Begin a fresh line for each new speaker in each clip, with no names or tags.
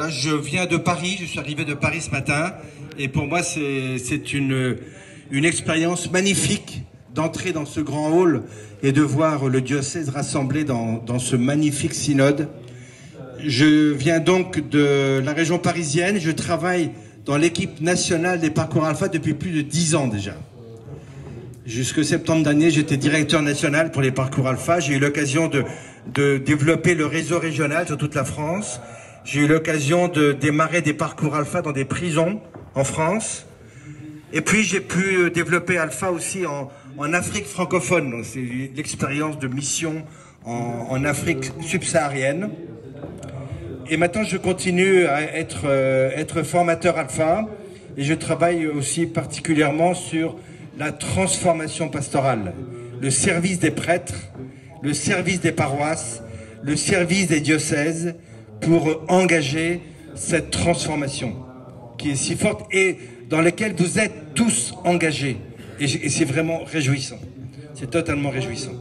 Je viens de Paris, je suis arrivé de Paris ce matin et pour moi c'est une expérience magnifique d'entrer dans ce grand hall et de voir le diocèse rassemblé dans ce magnifique synode. Je viens donc de la région parisienne, je travaille dans l'équipe nationale des parcours alpha depuis plus de 10 ans déjà. Jusqu'au septembre dernier, j'étais directeur national pour les parcours alpha. J'ai eu l'occasion de développer le réseau régional sur toute la France. J'ai eu l'occasion de démarrer des parcours alpha dans des prisons en France. Et puis j'ai pu développer alpha aussi en Afrique francophone. C'est l'expérience de mission en Afrique subsaharienne. Et maintenant je continue à être formateur alpha. Et je travaille aussi particulièrement sur la transformation pastorale, le service des prêtres, le service des paroisses, le service des diocèses, pour engager cette transformation qui est si forte et dans laquelle vous êtes tous engagés. Et c'est vraiment réjouissant. C'est totalement réjouissant.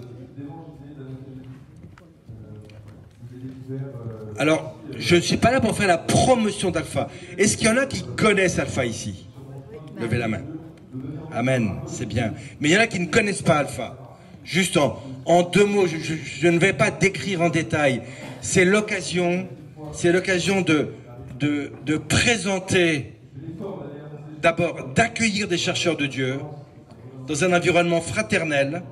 Alors, je ne suis pas là pour faire la promotion d'Alpha. Est-ce qu'il y en a qui connaissent Alpha ici? Levez la main. Amen, c'est bien. Mais il y en a qui ne connaissent pas Alpha. Juste en deux mots, je ne vais pas décrire en détail. C'est l'occasion de présenter, d'abord d'accueillir des chercheurs de Dieu dans un environnement fraternel,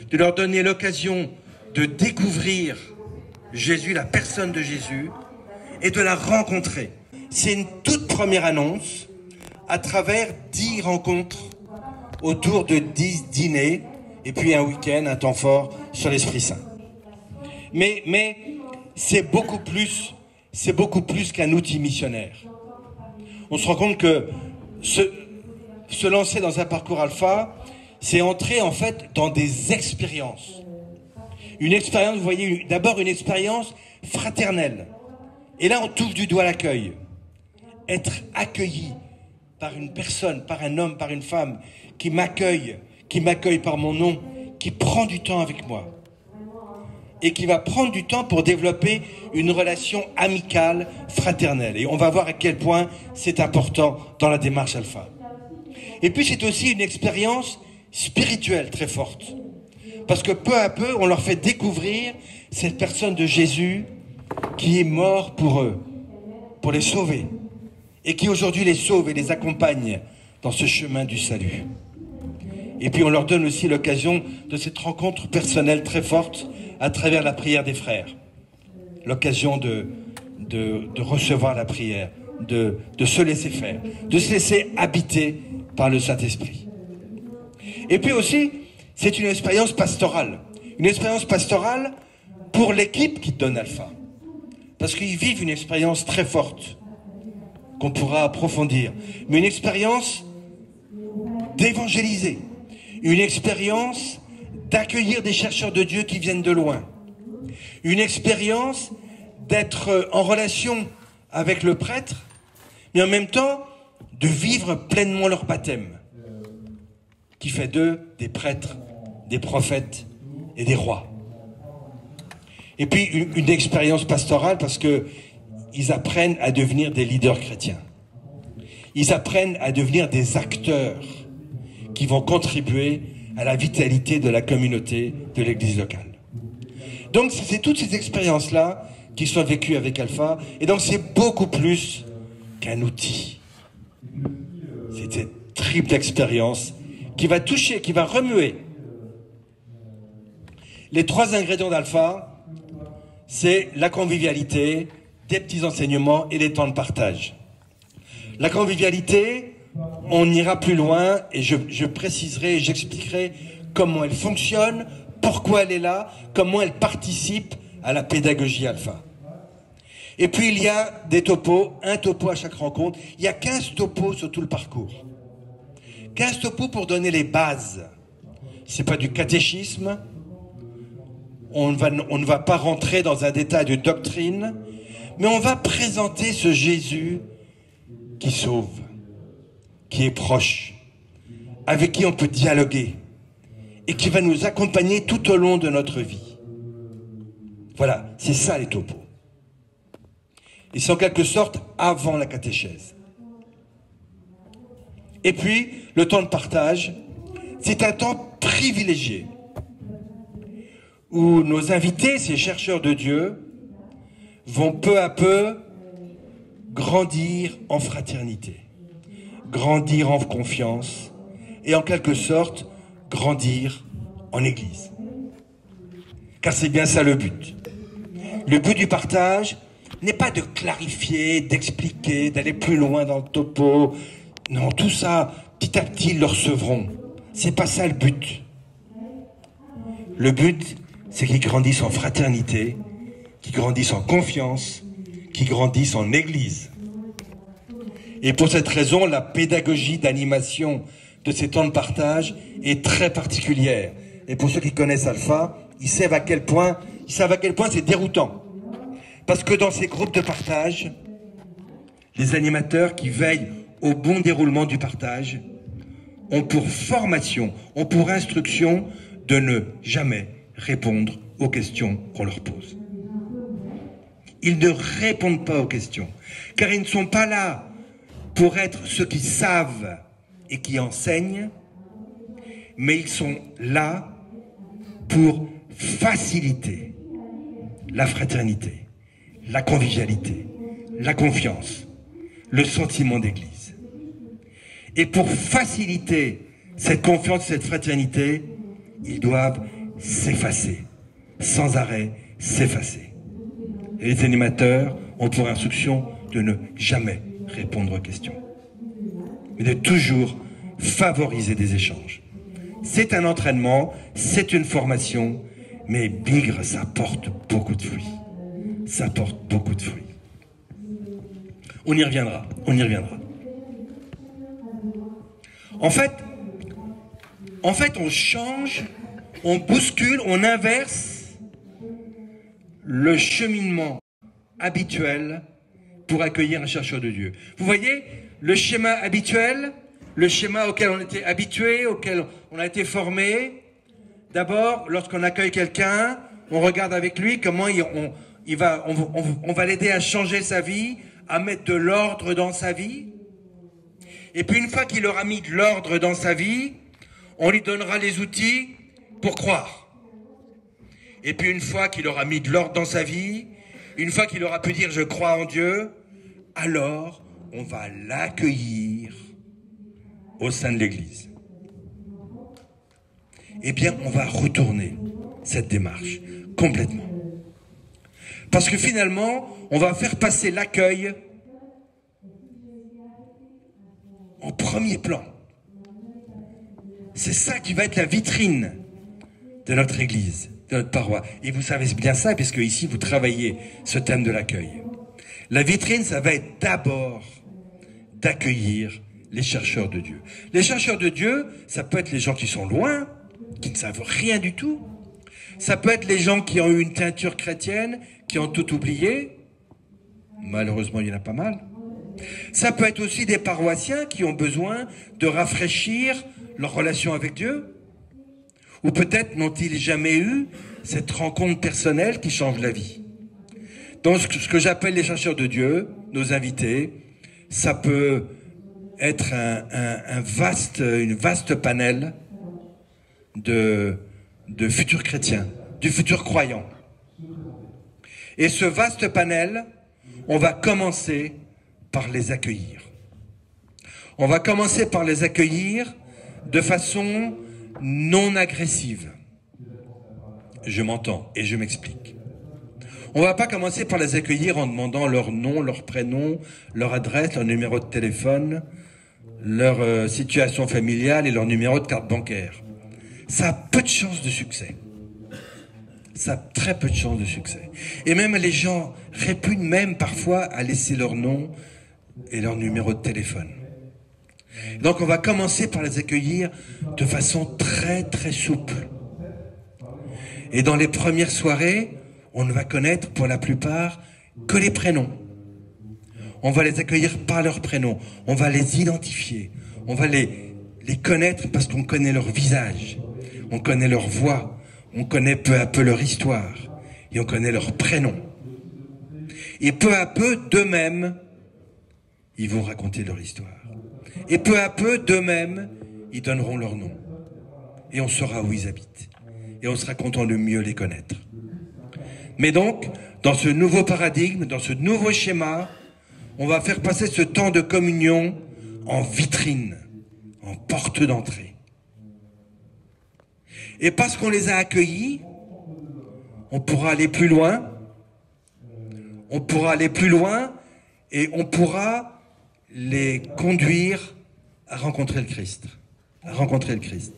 de leur donner l'occasion de découvrir Jésus, la personne de Jésus, et de la rencontrer. C'est une toute première annonce à travers 10 rencontres autour de 10 dîners et puis un week-end, un temps fort sur l'Esprit Saint. Mais c'est beaucoup plus qu'un outil missionnaire. On se rend compte que se lancer dans un parcours alpha, c'est entrer en fait dans des expériences. Une expérience, vous voyez, d'abord une expérience fraternelle. Et là, on touche du doigt l'accueil. Être accueilli par une personne, par un homme, par une femme, qui m'accueille par mon nom, qui prend du temps avec moi. Et qui va prendre du temps pour développer une relation amicale, fraternelle. Et on va voir à quel point c'est important dans la démarche alpha. Et puis c'est aussi une expérience spirituelle très forte. Parce que peu à peu, on leur fait découvrir cette personne de Jésus qui est mort pour eux, pour les sauver. Et qui aujourd'hui les sauve et les accompagne dans ce chemin du salut. Et puis on leur donne aussi l'occasion de cette rencontre personnelle très forte à travers la prière des frères. L'occasion de recevoir la prière, de se laisser faire, de se laisser habiter par le Saint-Esprit. Et puis aussi, c'est une expérience pastorale. Une expérience pastorale pour l'équipe qui donne Alpha. Parce qu'ils vivent une expérience très forte qu'on pourra approfondir. Mais une expérience d'évangéliser. Une expérience d'accueillir des chercheurs de Dieu qui viennent de loin. Une expérience d'être en relation avec le prêtre, mais en même temps de vivre pleinement leur baptême, qui fait d'eux des prêtres, des prophètes et des rois. Et puis une expérience pastorale parce qu'ils apprennent à devenir des leaders chrétiens. Ils apprennent à devenir des acteurs qui vont contribuer à la vitalité de la communauté, de l'église locale. Donc c'est toutes ces expériences-là qui sont vécues avec Alpha, et donc c'est beaucoup plus qu'un outil. C'est cette triple expérience qui va toucher, qui va remuer. Les 3 ingrédients d'Alpha, c'est la convivialité, des petits enseignements et des temps de partage. La convivialité, on ira plus loin et je préciserai et j'expliquerai comment elle fonctionne, pourquoi elle est là, comment elle participe à la pédagogie alpha. Et puis il y a des topos, un topo à chaque rencontre. Il y a 15 topos sur tout le parcours. 15 topos pour donner les bases. C'est pas du catéchisme. On ne va pas rentrer dans un détail de doctrine, mais on va présenter ce Jésus qui sauve, qui est proche, avec qui on peut dialoguer et qui va nous accompagner tout au long de notre vie. Voilà, c'est ça les topos. Et c'est en quelque sorte avant la catéchèse. Et puis, le temps de partage, c'est un temps privilégié où nos invités, ces chercheurs de Dieu, vont peu à peu grandir en fraternité, grandir en confiance et en quelque sorte grandir en Église. Car c'est bien ça le but. Le but du partage n'est pas de clarifier, d'expliquer, d'aller plus loin dans le topo. Non, tout ça, petit à petit, ils le recevront. C'est pas ça le but. Le but, c'est qu'ils grandissent en fraternité, qu'ils grandissent en confiance, qu'ils grandissent en Église. Et pour cette raison, la pédagogie d'animation de ces temps de partage est très particulière. Et pour ceux qui connaissent Alpha, ils savent à quel point c'est déroutant. Parce que dans ces groupes de partage, les animateurs qui veillent au bon déroulement du partage ont pour formation, ont pour instruction de ne jamais répondre aux questions qu'on leur pose. Ils ne répondent pas aux questions, car ils ne sont pas là pour être ceux qui savent et qui enseignent, mais ils sont là pour faciliter la fraternité, la convivialité, la confiance, le sentiment d'église. Et pour faciliter cette confiance, cette fraternité, ils doivent s'effacer, sans arrêt s'effacer. Et les animateurs ont pour instruction de ne jamais répondre aux questions, mais de toujours favoriser des échanges. C'est un entraînement, c'est une formation, mais Bigre, ça porte beaucoup de fruits. Ça porte beaucoup de fruits. On y reviendra, on y reviendra. En fait, on change, on bouscule, on inverse le cheminement habituel pour accueillir un chercheur de Dieu. Vous voyez, le schéma habituel, le schéma auquel on était habitué, auquel on a été formé. D'abord, lorsqu'on accueille quelqu'un, on regarde avec lui comment on va l'aider à changer sa vie, à mettre de l'ordre dans sa vie. Et puis une fois qu'il aura mis de l'ordre dans sa vie, on lui donnera les outils pour croire. Et puis une fois qu'il aura mis de l'ordre dans sa vie, une fois qu'il aura pu dire « je crois en Dieu », alors on va l'accueillir au sein de l'Église. Eh bien, on va retourner cette démarche complètement. Parce que finalement, on va faire passer l'accueil en premier plan. C'est ça qui va être la vitrine de notre Église, de notre paroisse. Et vous savez bien ça, puisque ici, vous travaillez ce thème de l'accueil. La vitrine, ça va être d'abord d'accueillir les chercheurs de Dieu. Les chercheurs de Dieu, ça peut être les gens qui sont loin, qui ne savent rien du tout. Ça peut être les gens qui ont eu une teinture chrétienne, qui ont tout oublié. Malheureusement, il y en a pas mal. Ça peut être aussi des paroissiens qui ont besoin de rafraîchir leur relation avec Dieu. Ou peut-être n'ont-ils jamais eu cette rencontre personnelle qui change la vie. Donc, ce que j'appelle les chercheurs de Dieu, nos invités, ça peut être une vaste panel de futurs chrétiens, du futur croyant. Et ce vaste panel, on va commencer par les accueillir. On va commencer par les accueillir de façon non agressive. Je m'entends et je m'explique. On ne va pas commencer par les accueillir en demandant leur nom, leur prénom, leur adresse, leur numéro de téléphone, leur situation familiale et leur numéro de carte bancaire. Ça a peu de chances de succès. Ça a très peu de chances de succès. Et même les gens répugnent même parfois à laisser leur nom et leur numéro de téléphone. Donc on va commencer par les accueillir de façon très très souple. Et dans les premières soirées, on ne va connaître pour la plupart que les prénoms. On va les accueillir par leurs prénoms. On va les identifier. On va les connaître parce qu'on connaît leur visage. On connaît leur voix. On connaît peu à peu leur histoire. Et on connaît leurs prénoms. Et peu à peu, d'eux-mêmes, ils vont raconter leur histoire. Et peu à peu, d'eux-mêmes, ils donneront leur nom. Et on saura où ils habitent. Et on sera content de mieux les connaître. Mais donc, dans ce nouveau paradigme, dans ce nouveau schéma, on va faire passer ce temps de communion en vitrine, en porte d'entrée. Et parce qu'on les a accueillis, on pourra aller plus loin. On pourra aller plus loin et on pourra les conduire à rencontrer le Christ. À rencontrer le Christ.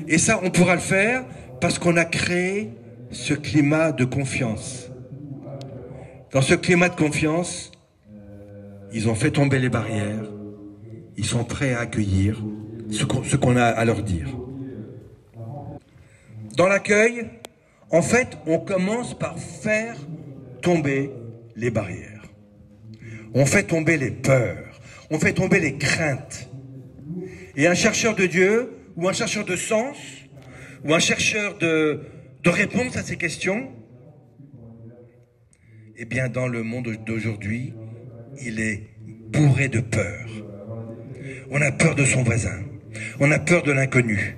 Et ça, on pourra le faire parce qu'on a créé ce climat de confiance. Dans ce climat de confiance, ils ont fait tomber les barrières. Ils sont prêts à accueillir ce qu'on a à leur dire. Dans l'accueil, en fait, on commence par faire tomber les barrières. On fait tomber les peurs. On fait tomber les craintes. Et un chercheur de Dieu, ou un chercheur de sens, ou un chercheur de réponse à ces questions, eh bien, dans le monde d'aujourd'hui, il est bourré de peur. On a peur de son voisin. On a peur de l'inconnu.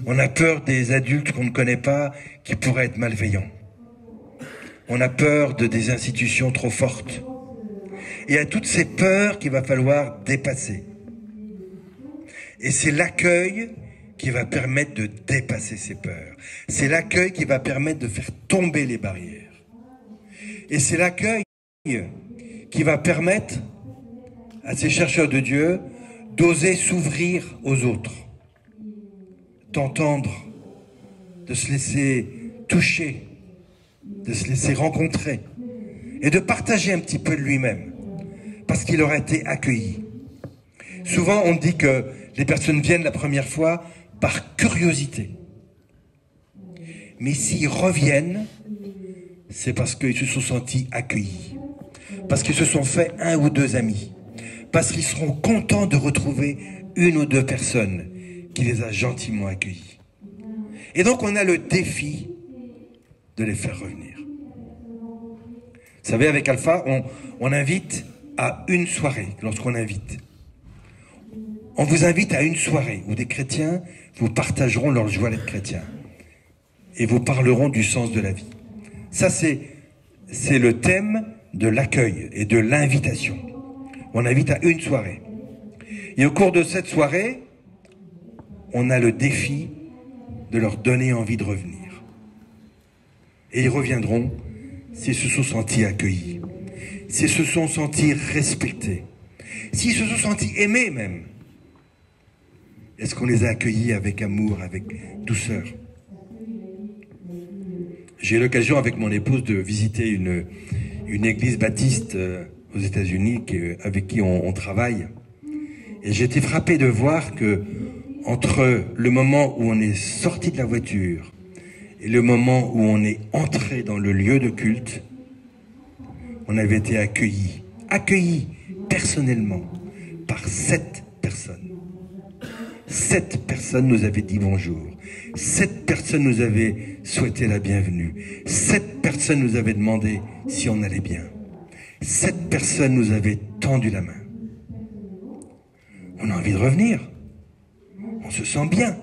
On a peur des adultes qu'on ne connaît pas qui pourraient être malveillants. On a peur des institutions trop fortes. Et à toutes ces peurs qu'il va falloir dépasser. Et c'est l'accueil qui va permettre de dépasser ces peurs. C'est l'accueil qui va permettre de faire tomber les barrières. Et c'est l'accueil qui va permettre à ces chercheurs de Dieu d'oser s'ouvrir aux autres, d'entendre, de se laisser toucher, de se laisser rencontrer et de partager un petit peu de lui-même parce qu'il aura été accueilli. Souvent, on dit que les personnes viennent la première fois par curiosité. Mais s'ils reviennent, c'est parce qu'ils se sont sentis accueillis, parce qu'ils se sont fait un ou deux amis, parce qu'ils seront contents de retrouver une ou deux personnes qui les a gentiment accueillis. Et donc on a le défi de les faire revenir. Vous savez, avec Alpha, on invite à une soirée, lorsqu'on invite. On vous invite à une soirée où des chrétiens vous partageront leur joie d'être chrétiens et vous parleront du sens de la vie. Ça, c'est le thème de l'accueil et de l'invitation. On invite à une soirée. Et au cours de cette soirée, on a le défi de leur donner envie de revenir. Et ils reviendront s'ils se sont sentis accueillis, s'ils se sont sentis respectés, s'ils se sont sentis aimés même. Est-ce qu'on les a accueillis avec amour, avec douceur? J'ai eu l'occasion avec mon épouse de visiter une église baptiste aux États-Unis avec qui on travaille. Et j'ai été frappé de voir que entre le moment où on est sorti de la voiture et le moment où on est entré dans le lieu de culte, on avait été accueillis personnellement par 7 personnes. 7 personnes nous avaient dit bonjour. 7 personnes nous avaient souhaité la bienvenue. 7 personnes nous avaient demandé si on allait bien. 7 personnes nous avaient tendu la main. On a envie de revenir. On se sent bien.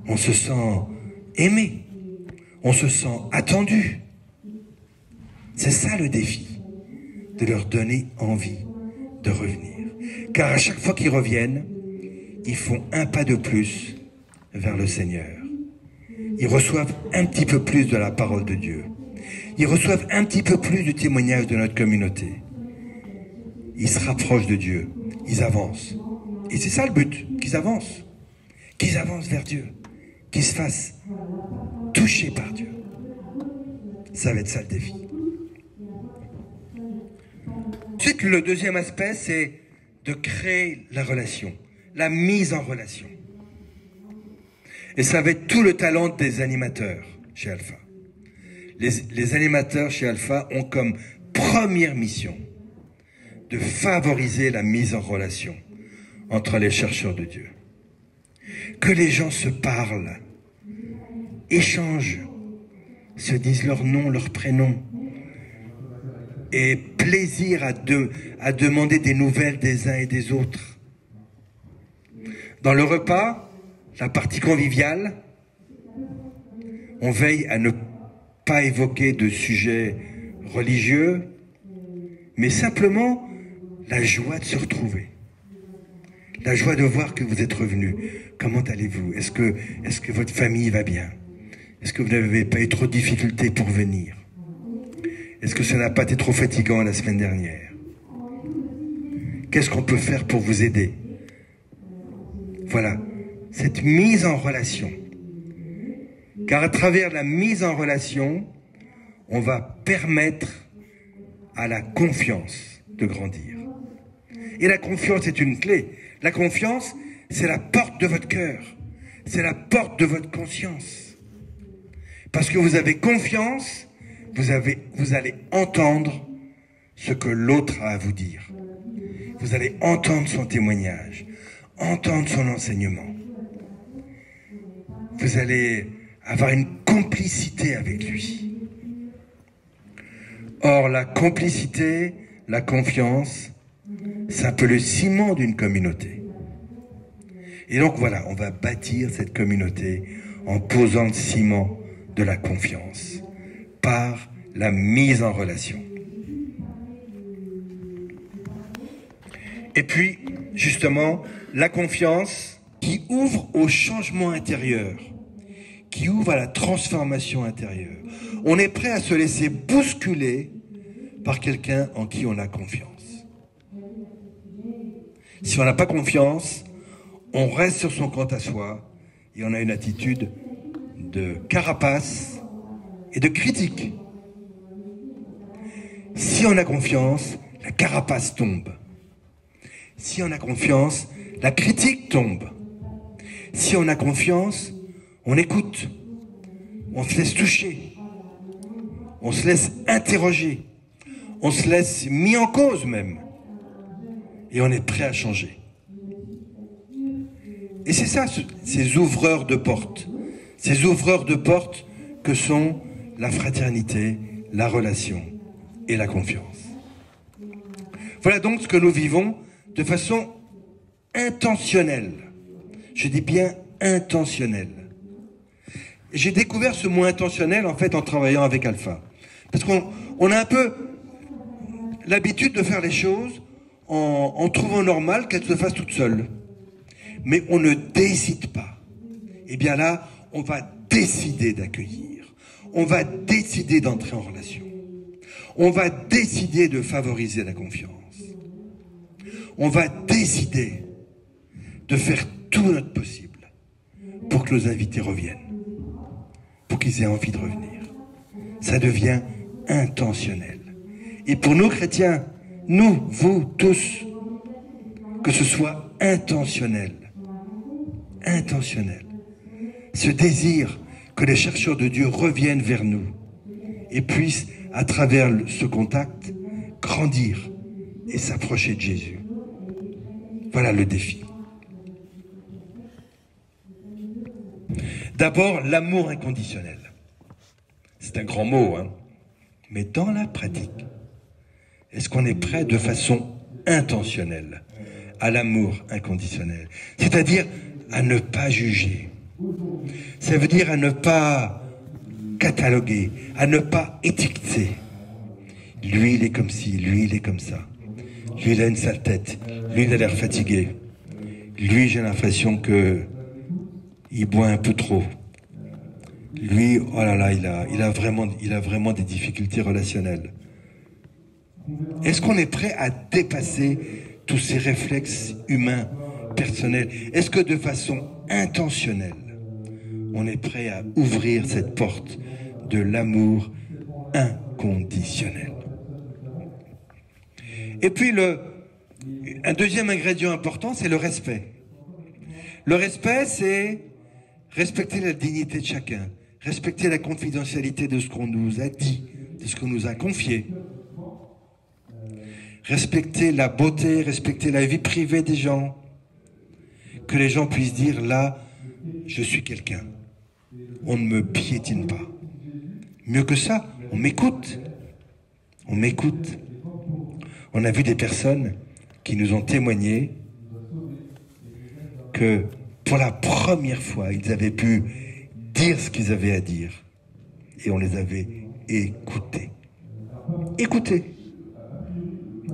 On se sent aimé. On se sent attendu. C'est ça le défi, de leur donner envie de revenir. Car à chaque fois qu'ils reviennent, ils font un pas de plus vers le Seigneur. Ils reçoivent un petit peu plus de la parole de Dieu. Ils reçoivent un petit peu plus du témoignage de notre communauté. Ils se rapprochent de Dieu. Ils avancent. Et c'est ça le but, qu'ils avancent. Qu'ils avancent vers Dieu. Qu'ils se fassent toucher par Dieu. Ça va être ça le défi. Ensuite, le deuxième aspect, c'est de créer la relation. La mise en relation. Et ça va être tout le talent des animateurs chez Alpha. Les animateurs chez Alpha ont comme première mission de favoriser la mise en relation entre les chercheurs de Dieu. Que les gens se parlent, échangent, se disent leur nom, leur prénom, et plaisir à demander des nouvelles des uns et des autres. Dans le repas, la partie conviviale, on veille à ne pas évoquer de sujets religieux, mais simplement la joie de se retrouver. La joie de voir que vous êtes revenus. Comment allez-vous? Est-ce que votre famille va bien? Est-ce que vous n'avez pas eu trop de difficultés pour venir? Est-ce que ça n'a pas été trop fatigant la semaine dernière? Qu'est-ce qu'on peut faire pour vous aider? Voilà, cette mise en relation. Car à travers la mise en relation, on va permettre à la confiance de grandir. Et la confiance est une clé. La confiance, c'est la porte de votre cœur. C'est la porte de votre conscience. Parce que vous avez confiance, vous allez entendre ce que l'autre a à vous dire. Vous allez entendre son témoignage, entendre son enseignement. Vous allez avoir une complicité avec lui. Or, la complicité, la confiance, c'est un peu le ciment d'une communauté. Et donc voilà, on va bâtir cette communauté en posant le ciment de la confiance par la mise en relation. Et puis, justement, la confiance qui ouvre au changement intérieur, qui ouvre à la transformation intérieure. On est prêt à se laisser bousculer par quelqu'un en qui on a confiance. Si on n'a pas confiance, on reste sur son compte à soi et on a une attitude de carapace et de critique. Si on a confiance, la carapace tombe. Si on a confiance, la critique tombe. Si on a confiance, on écoute, on se laisse toucher, on se laisse interroger, on se laisse mis en cause même, et on est prêt à changer. Et c'est ça, ces ouvreurs de portes que sont la fraternité, la relation et la confiance. Voilà donc ce que nous vivons de façon intentionnelle. Je dis bien intentionnelle. J'ai découvert ce mot intentionnel en fait en travaillant avec Alpha. Parce qu'on a un peu l'habitude de faire les choses en trouvant normal qu'elles se fassent toutes seules. Mais on ne décide pas. Et bien là, on va décider d'accueillir. On va décider d'entrer en relation. On va décider de favoriser la confiance. On va décider de faire tout notre possible pour que nos invités reviennent, pour qu'ils aient envie de revenir. Ça devient intentionnel. Et pour nous chrétiens, nous, vous, tous, que ce soit intentionnel. Intentionnel. Ce désir que les chercheurs de Dieu reviennent vers nous et puissent, à travers ce contact, grandir et s'approcher de Jésus. Voilà le défi. D'abord, l'amour inconditionnel. C'est un grand mot, hein. Mais dans la pratique, est-ce qu'on est prêt de façon intentionnelle à l'amour inconditionnel? C'est-à-dire à ne pas juger. Ça veut dire à ne pas cataloguer, à ne pas étiqueter. Lui, il est comme ci, lui, il est comme ça. Lui, il a une sale tête. Lui, il a l'air fatigué. Lui, j'ai l'impression que il boit un peu trop. Lui, oh là là, il a vraiment des difficultés relationnelles. Est-ce qu'on est prêt à dépasser tous ces réflexes humains, personnels? Est-ce que de façon intentionnelle, on est prêt à ouvrir cette porte de l'amour inconditionnel? Et puis, un deuxième ingrédient important, c'est le respect. Le respect, c'est respecter la dignité de chacun, respecter la confidentialité de ce qu'on nous a dit, de ce qu'on nous a confié. Respecter la beauté, respecter la vie privée des gens. Que les gens puissent dire, là, je suis quelqu'un. On ne me piétine pas. Mieux que ça, on m'écoute. on m'écoute. On a vu des personnes qui nous ont témoigné que pour la première fois, ils avaient pu dire ce qu'ils avaient à dire. Et on les avait écoutés. Écoutez.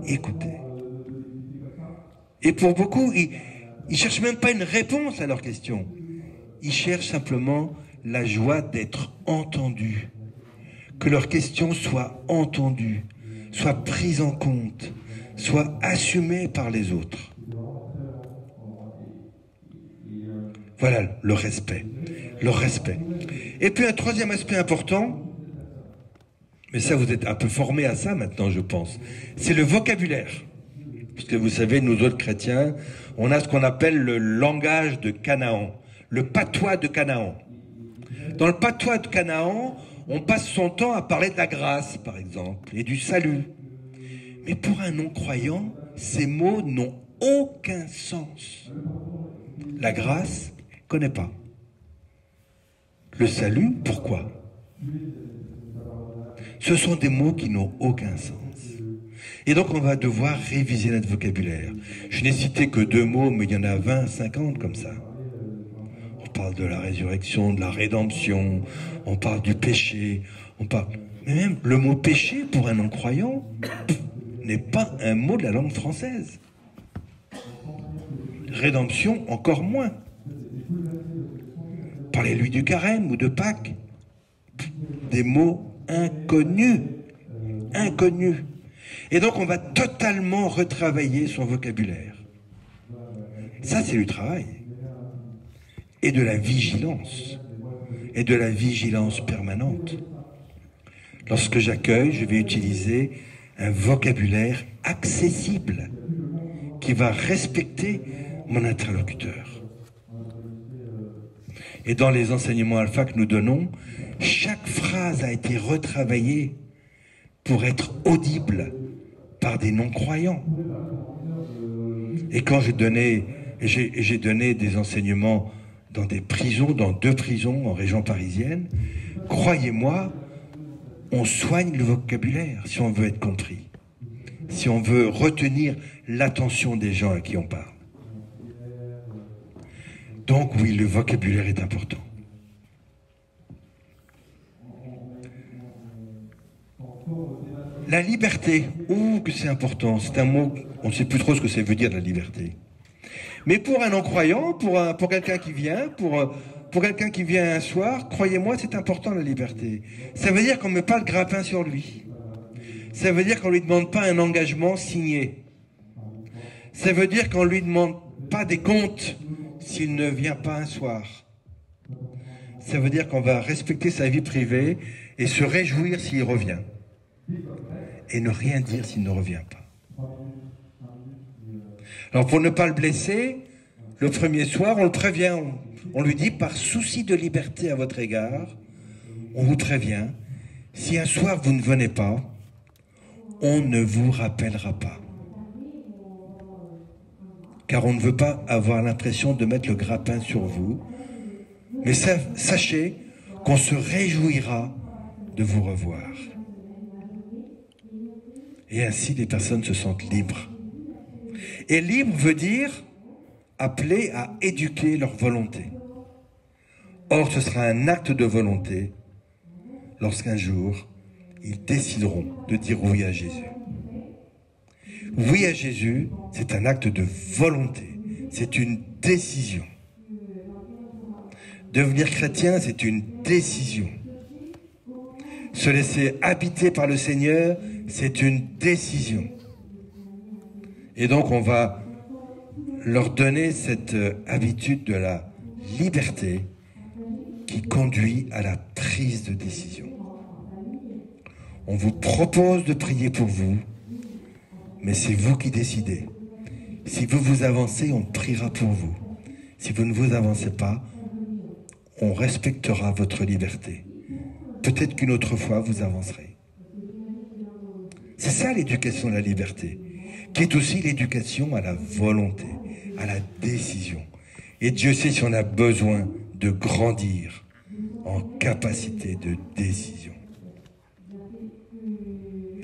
Écoutez. Et pour beaucoup, ils ne cherchent même pas une réponse à leurs questions. Ils cherchent simplement la joie d'être entendus. Que leurs questions soient entendues, soient prises en compte, soient assumées par les autres. Voilà le respect. Le respect. Et puis un troisième aspect important, mais ça vous êtes un peu formés à ça maintenant je pense, c'est le vocabulaire. Puisque vous savez, nous autres chrétiens, on a ce qu'on appelle le langage de Canaan, le patois de Canaan. Dans le patois de Canaan, on passe son temps à parler de la grâce, par exemple, et du salut. Mais pour un non-croyant, ces mots n'ont aucun sens. La grâce, il ne connaît pas. Le salut, pourquoi? Ce sont des mots qui n'ont aucun sens. Et donc on va devoir réviser notre vocabulaire. Je n'ai cité que 2 mots, mais il y en a 20, 50 comme ça. On parle de la résurrection, de la rédemption, on parle du péché, on parle... Mais même le mot péché, pour un non-croyant, n'est pas un mot de la langue française. Rédemption, encore moins. Parlez-lui du carême ou de Pâques. Des mots inconnus. Inconnus. Et donc on va totalement retravailler son vocabulaire. Ça, c'est du travail. Et de la vigilance. Et de la vigilance permanente. Lorsque j'accueille, je vais utiliser un vocabulaire accessible qui va respecter mon interlocuteur. Et dans les enseignements alpha que nous donnons, chaque phrase a été retravaillée pour être audible par des non-croyants. Et quand j'ai donné des enseignements dans des prisons, dans 2 prisons en région parisienne, croyez-moi, on soigne le vocabulaire si on veut être compris, si on veut retenir l'attention des gens à qui on parle. Donc oui, le vocabulaire est important. La liberté, que c'est important, c'est un mot, on ne sait plus trop ce que ça veut dire la liberté. Mais pour un non-croyant, pour quelqu'un qui vient, pour quelqu'un qui vient un soir, croyez-moi, c'est important la liberté. Ça veut dire qu'on ne met pas le grappin sur lui. Ça veut dire qu'on ne lui demande pas un engagement signé. Ça veut dire qu'on ne lui demande pas des comptes s'il ne vient pas un soir. Ça veut dire qu'on va respecter sa vie privée et se réjouir s'il revient. Et ne rien dire s'il ne revient pas. Alors pour ne pas le blesser, le premier soir, on le prévient, on lui dit par souci de liberté à votre égard, on vous prévient, si un soir vous ne venez pas, on ne vous rappellera pas. Car on ne veut pas avoir l'impression de mettre le grappin sur vous, mais sachez qu'on se réjouira de vous revoir. Et ainsi, les personnes se sentent libres. Et libre veut dire appelé à éduquer leur volonté. Or, ce sera un acte de volonté lorsqu'un jour, ils décideront de dire oui à Jésus. Oui à Jésus, c'est un acte de volonté. C'est une décision. Devenir chrétien, c'est une décision. Se laisser habiter par le Seigneur, c'est une décision. Et donc on va leur donner cette habitude de la liberté qui conduit à la prise de décision. On vous propose de prier pour vous, mais c'est vous qui décidez. Si vous vous avancez, on priera pour vous. Si vous ne vous avancez pas, on respectera votre liberté. Peut-être qu'une autre fois, vous avancerez. C'est ça l'éducation de la liberté, qui est aussi l'éducation à la volonté, à la décision. Et Dieu sait si on a besoin de grandir en capacité de décision.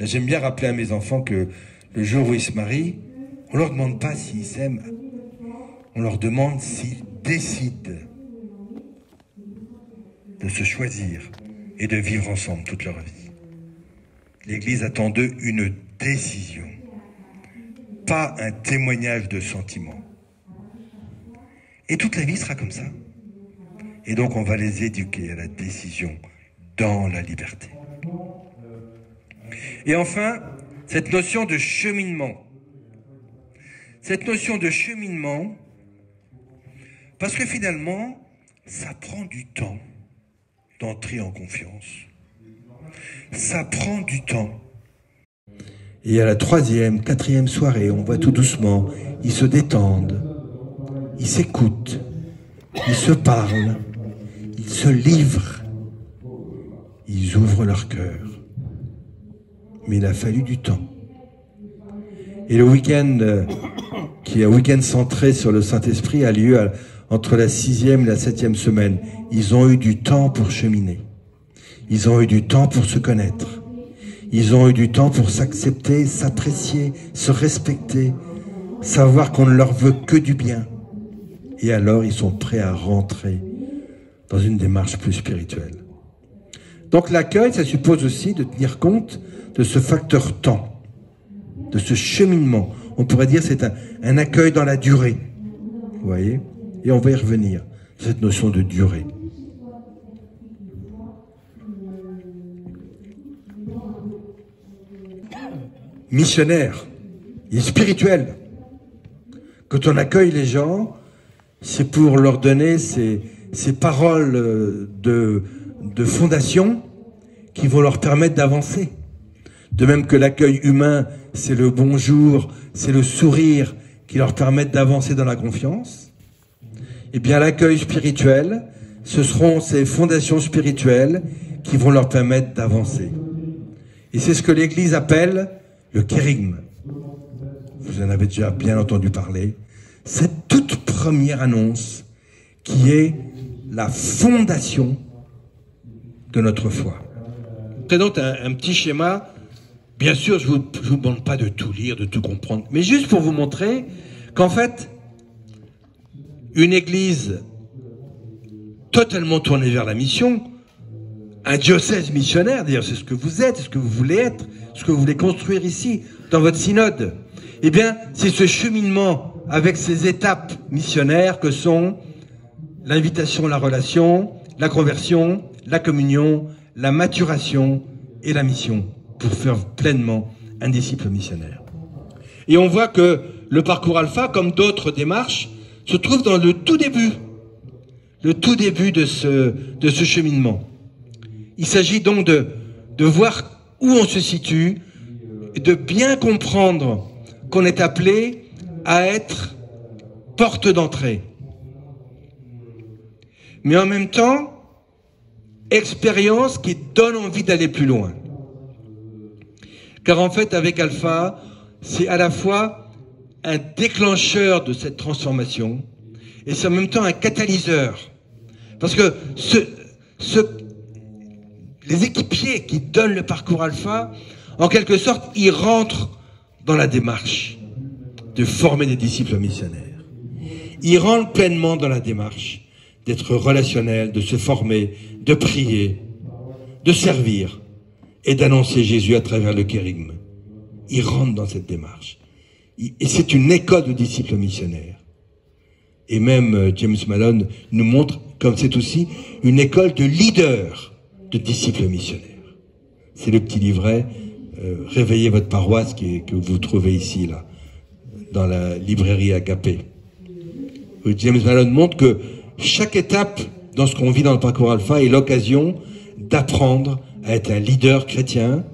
J'aime bien rappeler à mes enfants que le jour où ils se marient, on leur demande pas s'ils s'aiment, on leur demande s'ils décident de se choisir et de vivre ensemble toute leur vie. L'Église attend d'eux une décision, pas un témoignage de sentiments. Et toute la vie sera comme ça. Et donc on va les éduquer à la décision dans la liberté. Et enfin, cette notion de cheminement. Cette notion de cheminement, parce que finalement, ça prend du temps d'entrer en confiance. Ça prend du temps. Et à la 3e, 4e soirée, on voit tout doucement, ils se détendent, ils s'écoutent, ils se parlent, ils se livrent, ils ouvrent leur cœur. Mais il a fallu du temps. Et le week-end, qui est un week-end centré sur le Saint-Esprit, a lieu entre la 6e et la 7e semaine. Ils ont eu du temps pour cheminer. Ils ont eu du temps pour se connaître. Ils ont eu du temps pour s'accepter, s'apprécier, se respecter, savoir qu'on ne leur veut que du bien. Et alors, ils sont prêts à rentrer dans une démarche plus spirituelle. Donc l'accueil, ça suppose aussi de tenir compte de ce facteur temps, de ce cheminement. On pourrait dire que c'est un accueil dans la durée. Vous voyez? Et on va y revenir, cette notion de durée. Missionnaire, il est spirituel. Quand on accueille les gens, c'est pour leur donner ces paroles de fondation qui vont leur permettre d'avancer. De même que l'accueil humain, c'est le bonjour, c'est le sourire qui leur permettent d'avancer dans la confiance. Eh bien, l'accueil spirituel, ce seront ces fondations spirituelles qui vont leur permettre d'avancer. Et c'est ce que l'Église appelle le kérigme. Vous en avez déjà bien entendu parler. Cette toute première annonce qui est la fondation de notre foi. Je présente un petit schéma. Bien sûr, je vous demande pas de tout lire, de tout comprendre, mais juste pour vous montrer qu'en fait, une église totalement tournée vers la mission, un diocèse missionnaire, d'ailleurs c'est ce que vous êtes, c'est ce que vous voulez être, ce que vous voulez construire ici, dans votre synode, eh bien, c'est ce cheminement avec ces étapes missionnaires que sont l'invitation, la relation, la conversion, la communion, la maturation et la mission, pour faire pleinement un disciple missionnaire. Et on voit que le parcours alpha, comme d'autres démarches, se trouve dans le tout début de ce cheminement. Il s'agit donc de voir où on se situe, et de bien comprendre qu'on est appelé à être porte d'entrée. Mais en même temps, expérience qui donne envie d'aller plus loin. Car en fait, avec Alpha, c'est à la fois un déclencheur de cette transformation et c'est en même temps un catalyseur. Parce que les équipiers qui donnent le parcours Alpha, en quelque sorte, ils rentrent dans la démarche de former des disciples missionnaires. Ils rentrent pleinement dans la démarche d'être relationnels, de se former, de prier, de servir et d'annoncer Jésus à travers le kérigme. Ils rentrent dans cette démarche. Et c'est une école de disciples missionnaires. Et même James Malone nous montre comme c'est aussi une école de leaders de disciples missionnaires. C'est le petit livret Réveillez votre paroisse que vous trouvez ici, là, dans la librairie Agapé. James Malone montre que chaque étape dans ce qu'on vit dans le parcours Alpha est l'occasion d'apprendre à être un leader chrétien,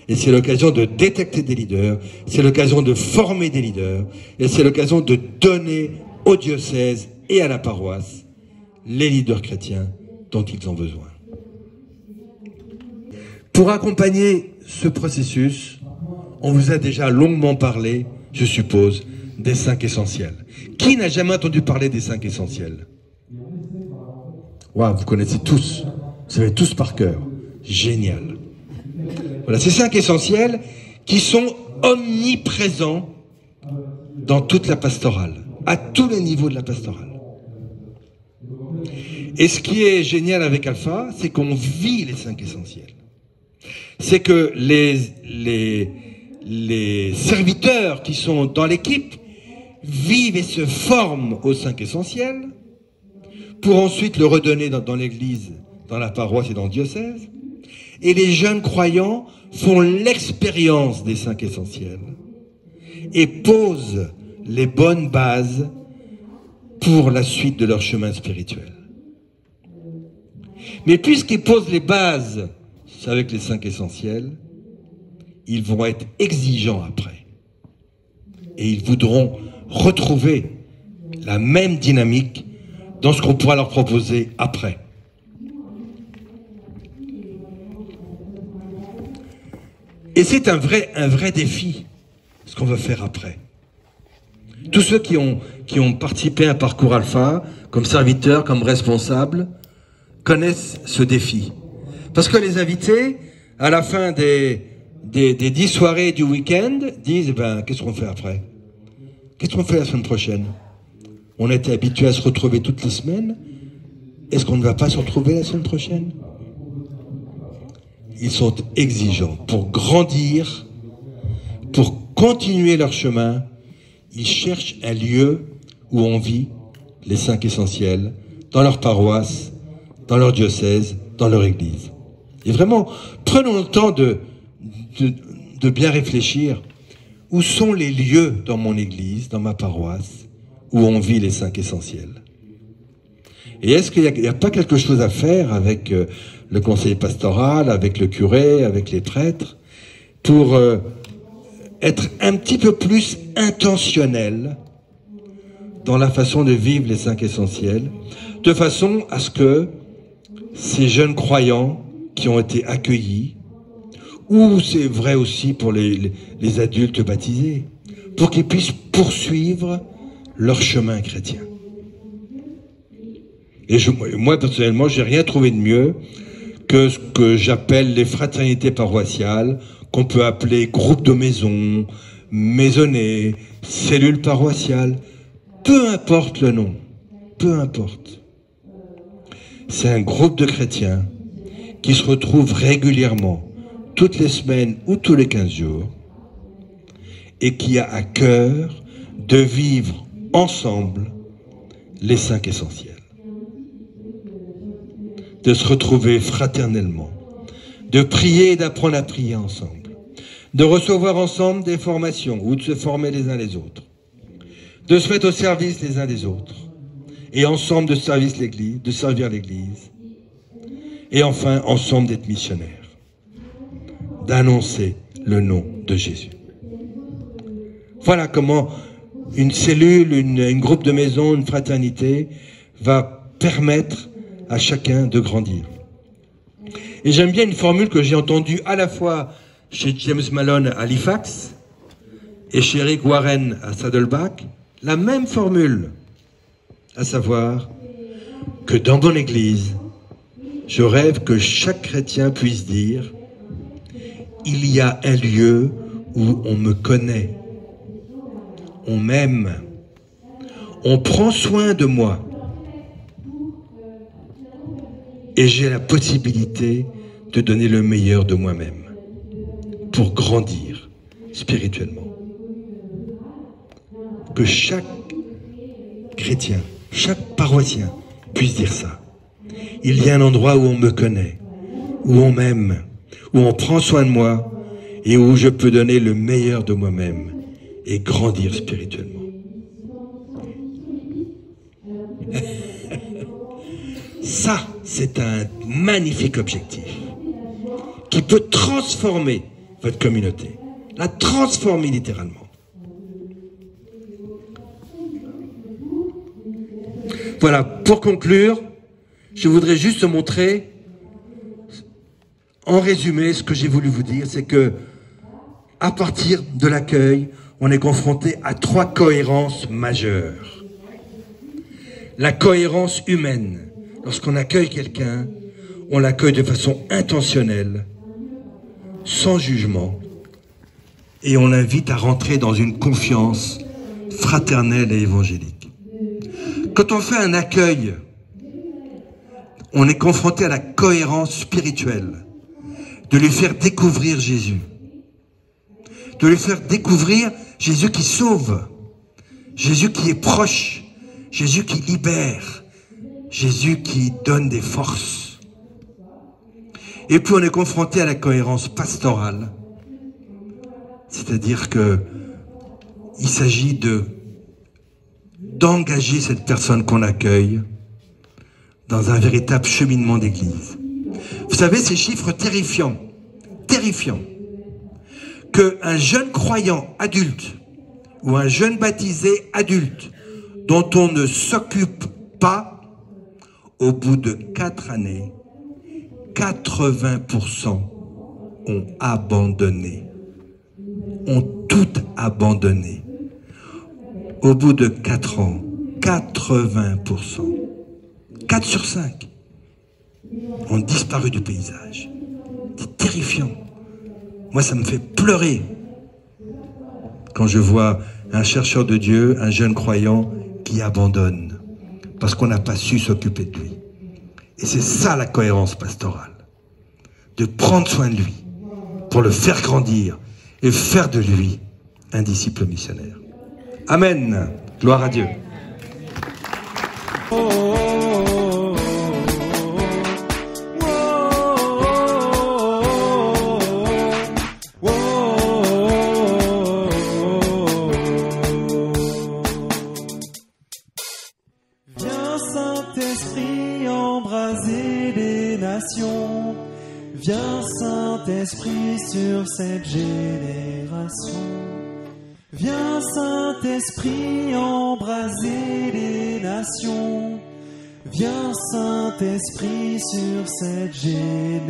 et c'est l'occasion de détecter des leaders, c'est l'occasion de former des leaders, et c'est l'occasion de donner au diocèse et à la paroisse les leaders chrétiens dont ils ont besoin. Pour accompagner ce processus, on vous a déjà longuement parlé, je suppose, des 5 essentiels. Qui n'a jamais entendu parler des 5 essentiels? Wow, vous connaissez tous, vous savez tous par cœur. Génial. Voilà, ces 5 essentiels, qui sont omniprésents dans toute la pastorale, à tous les niveaux de la pastorale. Et ce qui est génial avec Alpha, c'est qu'on vit les 5 essentiels. C'est que les serviteurs qui sont dans l'équipe vivent et se forment aux 5 essentiels pour ensuite le redonner dans l'église, dans la paroisse et dans le diocèse. Et les jeunes croyants font l'expérience des 5 essentiels et posent les bonnes bases pour la suite de leur chemin spirituel. Mais puisqu'ils posent les bases avec les 5 essentiels, ils vont être exigeants après. Et ils voudront retrouver la même dynamique dans ce qu'on pourra leur proposer après. Et c'est un vrai défi, ce qu'on veut faire après. Tous ceux qui ont participé à un parcours Alpha, comme serviteurs, comme responsables, connaissent ce défi. Parce que les invités, à la fin des 10 soirées du week-end, disent, qu'est-ce qu'on fait après? Qu'est-ce qu'on fait la semaine prochaine? On était habitués à se retrouver toutes les semaines. Est-ce qu'on ne va pas se retrouver la semaine prochaine? Ils sont exigeants. Pour grandir, pour continuer leur chemin, ils cherchent un lieu où on vit les 5 essentiels, dans leur paroisse, dans leur diocèse, dans leur église. Et vraiment, prenons le temps de bien réfléchir. Où sont les lieux dans mon église, dans ma paroisse, où on vit les 5 essentiels? Et est-ce qu'il n'y a pas quelque chose à faire avec le conseil pastoral, avec le curé, avec les prêtres, pour être un petit peu plus intentionnel dans la façon de vivre les 5 essentiels, de façon à ce que ces jeunes croyants qui ont été accueillis, ou c'est vrai aussi pour les adultes baptisés, pour qu'ils puissent poursuivre leur chemin chrétien. Et moi, personnellement, j'ai rien trouvé de mieux que ce que j'appelle les fraternités paroissiales, qu'on peut appeler groupe de maison, maisonnée, cellule paroissiale, peu importe le nom, peu importe. C'est un groupe de chrétiens qui se retrouvent régulièrement, toutes les semaines ou tous les 15 jours, et qui a à cœur de vivre ensemble les 5 essentiels. De se retrouver fraternellement, de prier et d'apprendre à prier ensemble, de recevoir ensemble des formations ou de se former les uns les autres, de se mettre au service les uns des autres, et ensemble de servir l'Église, et enfin ensemble d'être missionnaires, d'annoncer le nom de Jésus. Voilà comment une cellule, un groupe de maison, une fraternité va permettre à chacun de grandir. Et j'aime bien une formule que j'ai entendue à la fois chez James Malone à Halifax et chez Rick Warren à Saddleback, la même formule, à savoir que dans mon église, je rêve que chaque chrétien puisse dire « Il y a un lieu où on me connaît, on m'aime, on prend soin de moi et j'ai la possibilité de donner le meilleur de moi-même pour grandir spirituellement. » Que chaque chrétien, chaque paroissien puisse dire ça. Il y a un endroit où on me connaît, où on m'aime, où on prend soin de moi et où je peux donner le meilleur de moi-même et grandir spirituellement. Ça, c'est un magnifique objectif qui peut transformer votre communauté, la transformer littéralement. Voilà, pour conclure, je voudrais juste montrer, en résumé, ce que j'ai voulu vous dire, c'est que, à partir de l'accueil, on est confronté à 3 cohérences majeures. La cohérence humaine. Lorsqu'on accueille quelqu'un, on l'accueille de façon intentionnelle, sans jugement, et on l'invite à rentrer dans une confiance fraternelle et évangélique. Quand on fait un accueil, on est confronté à la cohérence spirituelle, de lui faire découvrir Jésus, de lui faire découvrir Jésus qui sauve, Jésus qui est proche, Jésus qui libère, Jésus qui donne des forces. Et puis on est confronté à la cohérence pastorale, c'est-à-dire que il s'agit d'engager cette personne qu'on accueille dans un véritable cheminement d'église. Vous savez, ces chiffres terrifiants, qu'un jeune croyant adulte ou un jeune baptisé adulte dont on ne s'occupe pas, au bout de 4 années, 80% ont abandonné, ont tout abandonné. Au bout de 4 ans, 80%, 4 sur 5, ont disparu du paysage. C'est terrifiant. Moi, ça me fait pleurer quand je vois un chercheur de Dieu, un jeune croyant qui abandonne parce qu'on n'a pas su s'occuper de lui. Et c'est ça la cohérence pastorale, de prendre soin de lui pour le faire grandir et faire de lui un disciple missionnaire. Amen. Gloire à Dieu.
Viens Saint-Esprit embraser les nations, viens Saint-Esprit sur cette génération. Viens Saint-Esprit embraser les nations, viens Saint-Esprit sur cette génération.